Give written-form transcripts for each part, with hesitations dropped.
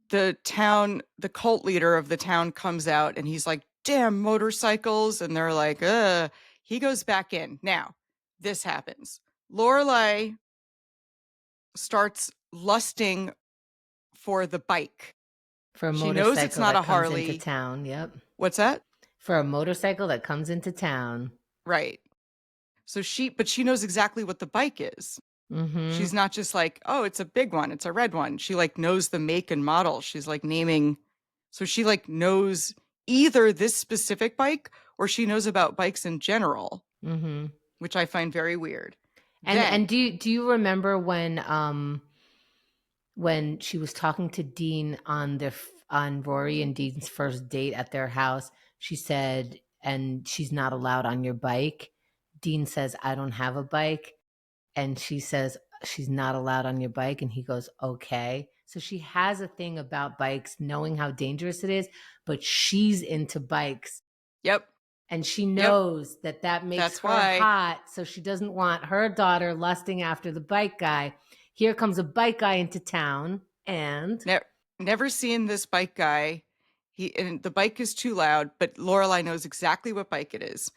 the cult leader of the town comes out and he's like, damn motorcycles. And they're like, he goes back in. Now, this happens. Lorelai starts lusting for the bike. For a She knows it's motorcycle not that a comes into Harley. town. Yep. What's that? For a motorcycle that comes into town. Right. So she knows exactly what the bike is. Mm-hmm. She's not just like, oh, it's a big one. It's a red one. She like knows the make and model. She's like naming. So she like knows either this specific bike or she knows about bikes in general, which I find very weird. And do you remember when she was talking to Dean on Rory and Dean's first date at their house, she said, and she's not allowed on your bike. Dean says, I don't have a bike. And she says, she's not allowed on your bike. And he goes, okay. So she has a thing about bikes, knowing how dangerous it is, but she's into bikes. Yep. And she knows that makes her hot. So she doesn't want her daughter lusting after the bike guy. Here comes a bike guy into town and never seen this bike guy. And the bike is too loud, but Lorelai knows exactly what bike it is.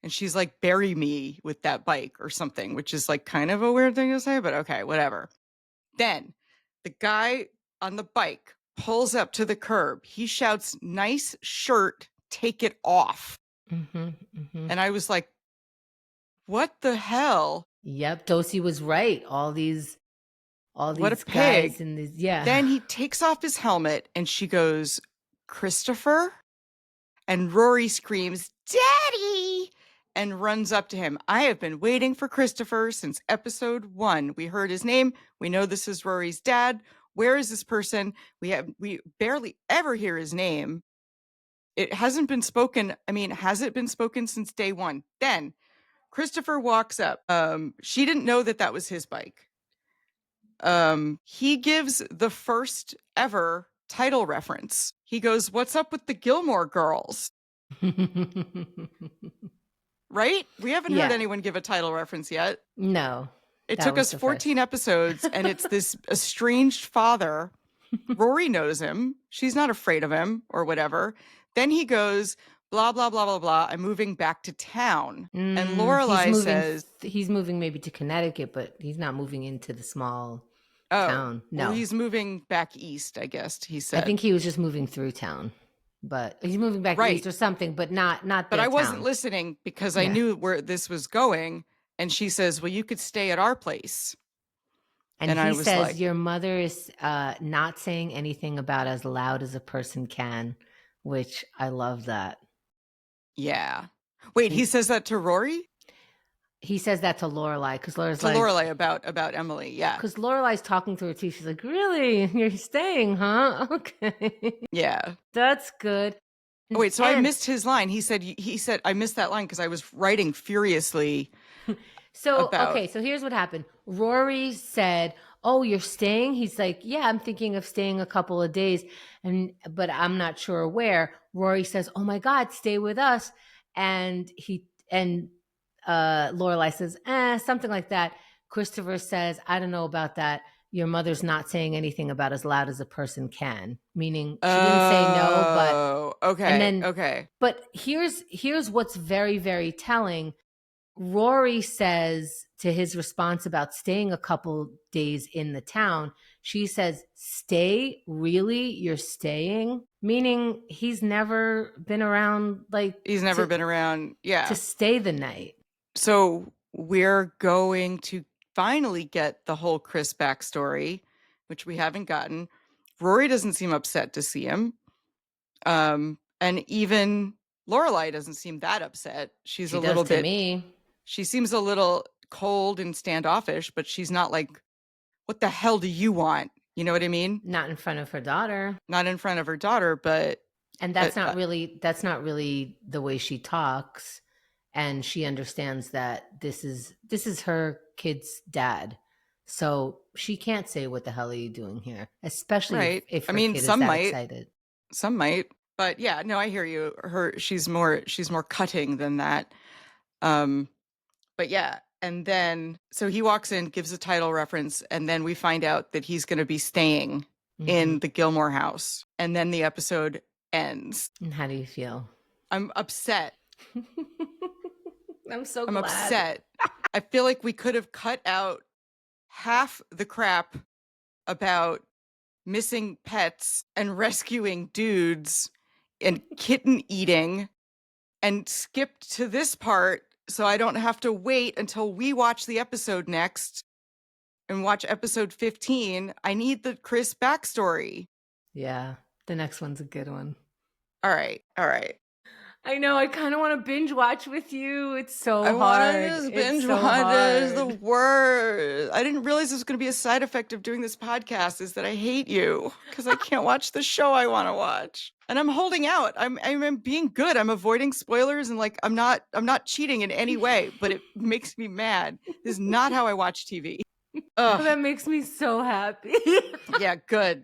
And she's like, bury me with that bike or something, which is like kind of a weird thing to say, but okay, whatever. Then the guy on the bike pulls up to the curb. He shouts, nice shirt, take it off. And I was like, what the hell? Yep, Dosey was right. All these what a guys pig. and these, yeah. Then he takes off his helmet and she goes, Christopher? And Rory screams, Daddy! And runs up to him. I have been waiting for Christopher since episode 1. We heard his name. We know this is Rory's dad. Where is this person? We barely ever hear his name. It hasn't been spoken. I mean, has it been spoken since day 1? Then Christopher walks up. She didn't know that was his bike. He gives the first ever title reference. He goes, what's up with the Gilmore girls? Right? We haven't heard anyone give a title reference yet. No. It took us 14 episodes, and it's this estranged father. Rory knows him. She's not afraid of him or whatever. Then he goes, blah, blah, blah, blah, blah. I'm moving back to town. And Lorelai says... He's moving maybe to Connecticut, but he's not moving into the small town. No. Well, he's moving back east, I guess, he said. I think he was just moving through town. But he's moving back east or something, but not But I wasn't listening because I knew where this was going. And she says, well, you could stay at our place. And he says, like, your mother is not saying anything about as loud as a person can, which I love that. Yeah. Wait, he says that to Rory? He says that to Lorelai because Lorelai about Emily, yeah. Because Lorelai's talking to her too. She's like, "Really, you're staying, huh? Okay, yeah, that's good." Oh, wait, so I missed his line. He said I missed that line because I was writing furiously. Okay, so here's what happened. Rory said, "Oh, you're staying?" He's like, "Yeah, I'm thinking of staying a couple of days, but I'm not sure where." Rory says, "Oh my God, stay with us," and Lorelai says, something like that. Christopher says, I don't know about that. Your mother's not saying anything about as loud as a person can, meaning she didn't say no, but okay. And then, okay. But here's what's very, very telling. Rory says to his response about staying a couple days in the town, she says, stay? Really? You're staying? Meaning he's never been around, he's never been around, to stay the night. So we're going to finally get the whole Chris backstory, which we haven't gotten. Rory doesn't seem upset to see him. And even Lorelai doesn't seem that upset. She a little bit. Me. She seems a little cold and standoffish, but she's not like, what the hell do you want? You know what I mean? Not in front of her daughter. Not in front of her daughter, but. And that's not really the way she talks. And she understands that this is her kid's dad. So she can't say, what the hell are you doing here? Especially if her kid is that excited. Some might. But yeah, no, I hear you. She's more cutting than that. But yeah. And then, so he walks in, gives a title reference, and then we find out that he's going to be staying in the Gilmore house. And then the episode ends. And how do you feel? I'm upset. I'm so I'm glad. upset. I feel like we could have cut out half the crap about missing pets and rescuing dudes and kitten eating and skipped to this part so I don't have to wait until we watch the episode next and watch episode 15. I need the Chris backstory. Yeah, the next one's a good one. All right. I know. I kind of want to binge watch with you. It's so I hard. want to just binge It's so watch. hard. It's the worst. I didn't realize this was going to be a side effect of doing this podcast is that I hate you because I can't watch the show I want to watch. And I'm holding out. I'm being good. I'm avoiding spoilers and like I'm not cheating in any way, but it makes me mad. This is not how I watch TV. Oh, that makes me so happy. Yeah, good.